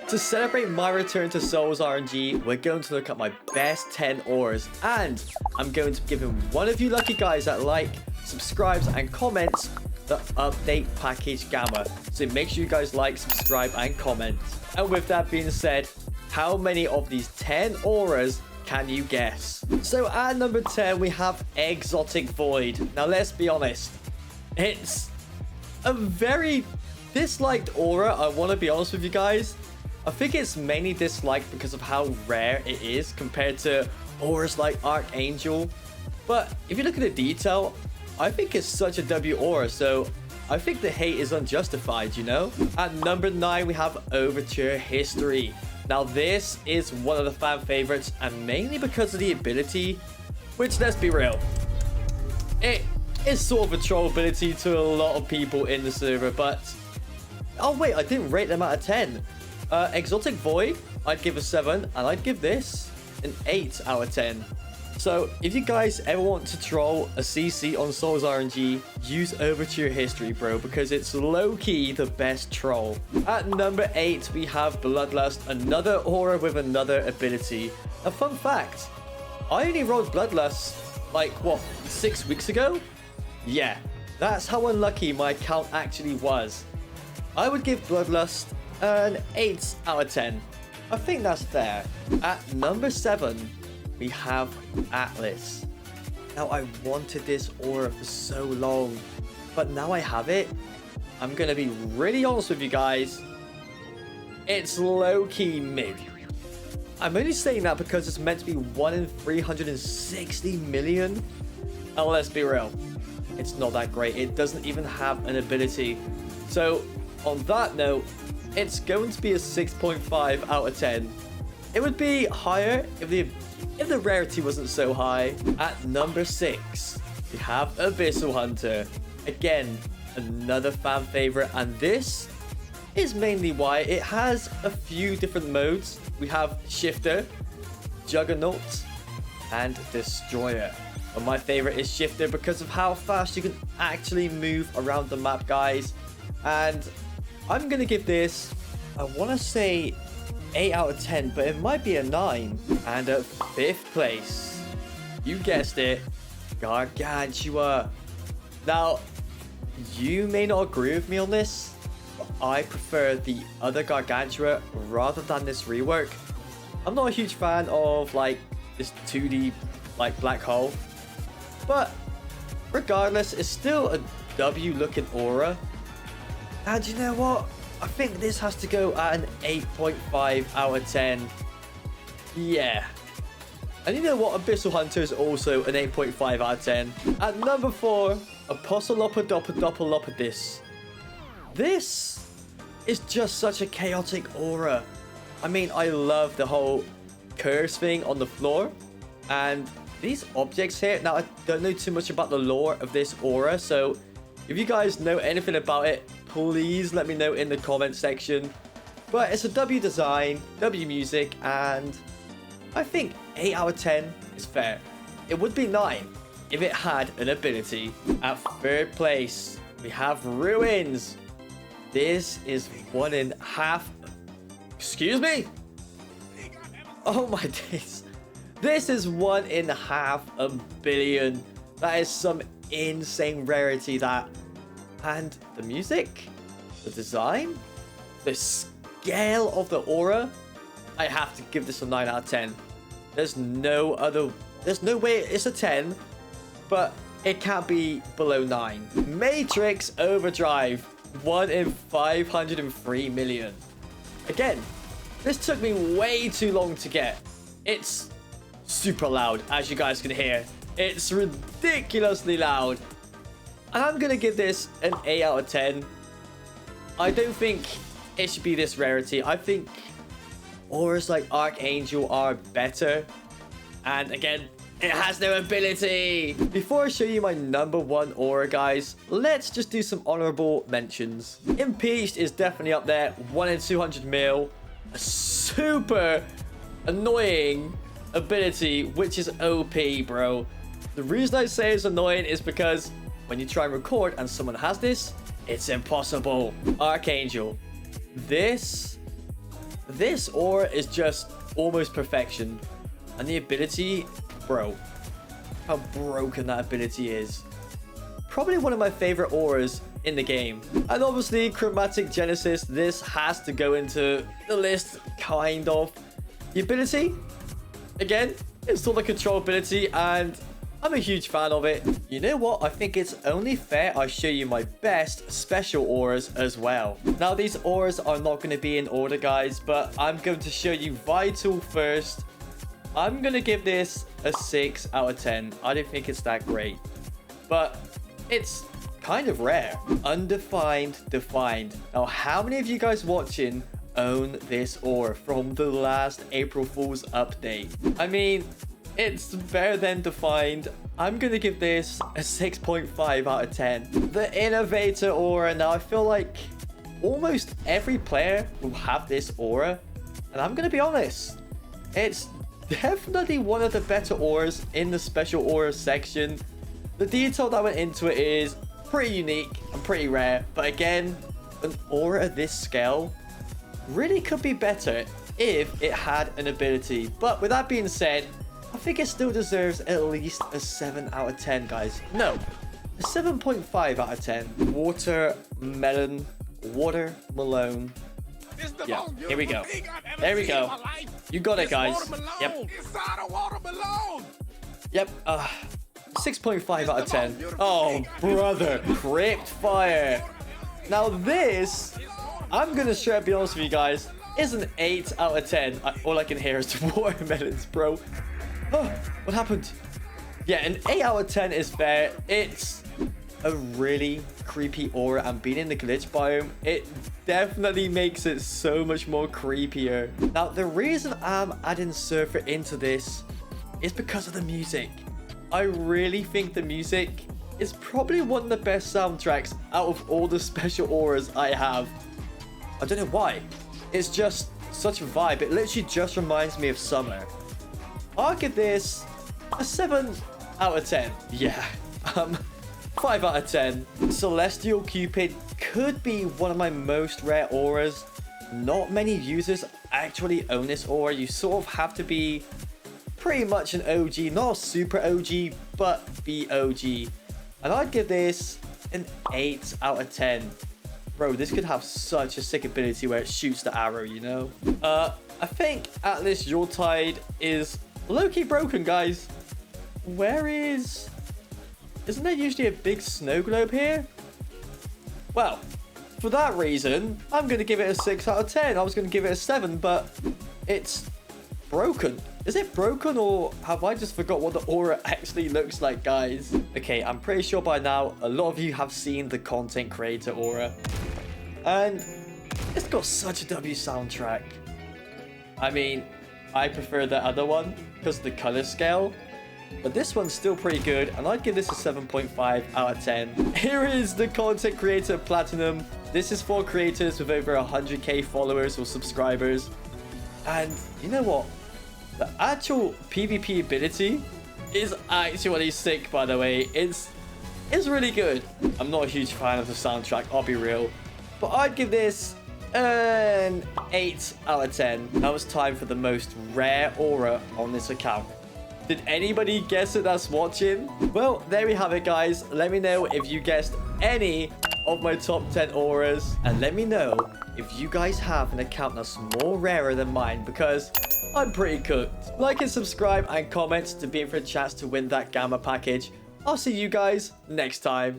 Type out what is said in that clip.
To celebrate my return to Souls RNG, we're going to look at my best 10 auras, and I'm going to be giving one of you lucky guys that like, subscribes, and comments the update package Gamma. So make sure you guys like, subscribe, and comment. And with that being said, how many of these 10 auras can you guess? So at number 10, we have Exotic Void. Now let's be honest, it's a very disliked aura. I want to be honest with you guys. I think it's mainly disliked because of how rare it is compared to auras like Archangel. But if you look at the detail, I think it's such a W aura, so I think the hate is unjustified, you know? At number 9, we have Overture History. Now this is one of the fan favorites, and mainly because of the ability, which, let's be real, it is sort of a troll ability to a lot of people in the server, but... Oh wait, I didn't rate them out of 10. Exotic Void, I'd give a 7, and I'd give this an 8 out of 10. So if you guys ever want to troll a CC on Souls RNG, use Overture History, bro, because it's low-key the best troll. At number 8, we have Bloodlust, another aura with another ability. A fun fact, I only rolled Bloodlust, like, what, 6 weeks ago? Yeah, that's how unlucky my account actually was. I would give Bloodlust an 8 out of 10. I think that's fair. At number 7, we have Atlas. Now, I wanted this aura for so long, but now I have it. I'm gonna be really honest with you guys. It's low-key mid. I'm only saying that because it's meant to be 1 in 360 million. And let's be real, it's not that great. It doesn't even have an ability. So, on that note, it's going to be a 6.5 out of 10. It would be higher if the rarity wasn't so high. At number 6, we have Abyssal Hunter. Again, another fan favorite, and this is mainly why it has a few different modes. We have Shifter, Juggernaut, and Destroyer. But my favorite is Shifter because of how fast you can actually move around the map, guys. And I'm gonna give this, I want to say 8 out of 10, but it might be a 9. And at 5th place, you guessed it, Gargantua. Now, you may not agree with me on this, but I prefer the other Gargantua rather than this rework. I'm not a huge fan of like this 2D like black hole, but regardless, it's still a W looking aura. And you know what? I think this has to go at an 8.5 out of 10. Yeah. And you know what? Abyssal Hunter is also an 8.5 out of 10. At number 4, Apostolopodopodopolopodis. This is just such a chaotic aura. I mean, I love the whole curse thing on the floor. And these objects here. Now, I don't know too much about the lore of this aura, so if you guys know anything about it, please let me know in the comment section. But it's a W design, W music, and I think 8 out of 10 is fair. It would be 9 if it had an ability. At 3rd place, we have Ruins. This is 1 in half... Excuse me? Oh my days. This is 1 in half a billion. That is some insane rarity, that. And the music, the design, the scale of the aura, I have to give this a 9 out of 10. There's no way it's a 10, but it can't be below 9. Matrix Overdrive, 1 in 503 million. Again, this took me way too long to get. It's super loud, as you guys can hear. It's ridiculously loud. And I'm going to give this an 8 out of 10. I don't think it should be this rarity. I think auras like Archangel are better. And again, it has no ability. Before I show you my number 1 aura, guys, let's just do some honorable mentions. Impeached is definitely up there. 1 in 200 mil. A super annoying ability, which is OP, bro. The reason I say it's annoying is because when you try and record and someone has this, it's impossible. Archangel. This This aura is just almost perfection. And the ability, bro, how broken that ability is. Probably one of my favorite auras in the game. And obviously, Chromatic Genesis, this has to go into the list, kind of. The ability, again, it's still the control ability, and I'm a huge fan of it. You know what? I think it's only fair I show you my best special auras as well. Now, these auras are not going to be in order, guys, but I'm going to show you Vital first. I'm going to give this a 6 out of 10. I don't think it's that great, but it's kind of rare. Undefined, Defined. Now, how many of you guys watching own this aura from the last April Fool's update? I mean, it's better than Defined. I'm going to give this a 6.5 out of 10. The Innovator aura. Now, I feel like almost every player will have this aura. And I'm going to be honest, it's definitely one of the better auras in the special aura section. The detail that went into it is pretty unique and pretty rare. But again, an aura at this scale really could be better if it had an ability. But with that being said, I think it still deserves at least a 7 out of 10, guys. No, a 7.5 out of 10. Watermelon. Yeah, here we go. There we go. You got it, guys. Yep. Yep. 6.5 out of 10. Oh, brother. Crypt Fire. Now this, I'm going to straight up be honest with you guys, is an 8 out of 10. All I can hear is the watermelons, bro. Oh, what happened? Yeah, an 8 out of 10 is fair. It's a really creepy aura, and being in the glitch biome, it definitely makes it so much more creepier. Now, the reason I'm adding Surfer into this is because of the music. I really think the music is probably one of the best soundtracks out of all the special auras I have. I don't know why. It's just such a vibe. It literally just reminds me of summer. I'll give this a 7 out of 10. Yeah, 5 out of 10. Celestial Cupid could be one of my most rare auras. Not many users actually own this aura. You sort of have to be pretty much an OG, not a super OG, but be OG. And I'd give this an 8 out of 10. Bro, this could have such a sick ability where it shoots the arrow, you know? I think Atlas Yuletide is low-key broken, guys. Isn't there usually a big snow globe here? Well, for that reason, I'm going to give it a 6 out of 10. I was going to give it a 7, but it's broken. Is it broken, or have I just forgot what the aura actually looks like, guys? Okay, I'm pretty sure by now a lot of you have seen the content creator aura. And it's got such a W soundtrack. I mean, I prefer the other one because of the color scale. But this one's still pretty good, and I'd give this a 7.5 out of 10. Here is the content creator platinum. This is for creators with over 100k followers or subscribers. And you know what? The actual PvP ability is actually sick, by the way. It's really good. I'm not a huge fan of the soundtrack, I'll be real. But I'd give this an 8 out of 10. Now it's time for the most rare aura on this account. Did anybody guess it that's watching? Well, there we have it, guys. Let me know if you guessed any of my top 10 auras. And let me know if you guys have an account that's more rarer than mine, because I'm pretty cooked. Like and subscribe and comment to be in for a chance to win that Gamma package. I'll see you guys next time.